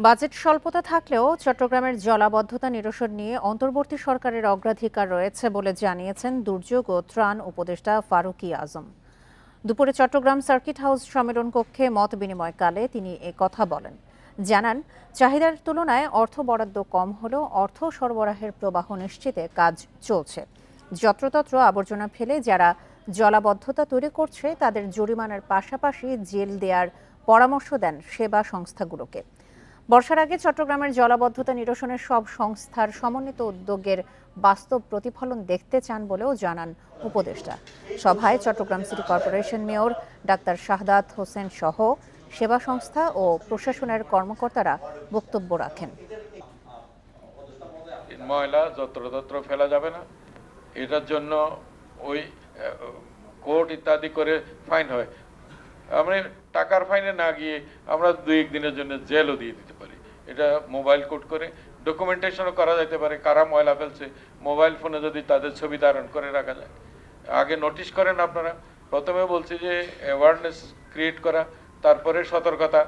Budget স্বল্পতা থাকলেও চট্টগ্রামের জলাবদ্ধতা নিরসন নিয়ে অন্তর্বর্তী সরকারের অগ্রাধিকার রয়েছে বলে জানিয়েছেন দুর্যোগ ও ত্রাণ উপদেষ্টা ফারুকী আজম। দুপুরে চট্টগ্রাম সার্কিট হাউস সম্মেলন কক্ষে মত বিনিময়কালে তিনি কথা বলেন। জানান, চাহিদার তুলনায় অর্থ বরাদ্দ কম হলেও অর্থ সরবরাহের প্রবাহ নিশ্চিতে কাজ চলছে। যত্রতত্র আবর্জনা ফেলে যারা জলাবদ্ধতা তৈরি করছে তাদের জরিমানার পাশাপাশি জেল দেওয়ার পরামর্শ দেন সেবা সংস্থাগুলোকে। বর্ষার আগে চট্টগ্রামের জলাবদ্ধতা নিরসনের সব সংস্থার সমন্বিত উদ্যোগের বাস্তব প্রতিফলন দেখতে চান বলেও জানান উপদেষ্টা। সভায় Chattogram city corporation mayor doctor Shahadat Hossain সহ সেবা সংস্থা ও প্রশাসনের কর্মকর্তারা বক্তব্য রাখেন। ময়লা যত্রতত্র ফেলা যাবে না, এটার জন্য ওই কোর্ট ইত্যাদি করে ফাইন হয়। আমরা টাকার ফাইনে না গিয়ে আমরা 2-1 দিনের জন্য জেলও দিয়ে দিতে পারি। এটা মোবাইল কোড করে ডকুমেন্টেশনও করা যেতে পারে, কারা ময়লা ফেলছে মোবাইল ফোনে যদি তাদের ছবি ধারণ করে রাখা যায়। আগে নোটিশ করেন আপনারা। প্রথমে বলছি যে অ্যাওয়ারনেস ক্রিয়েট করা, তারপরে সতর্কতা।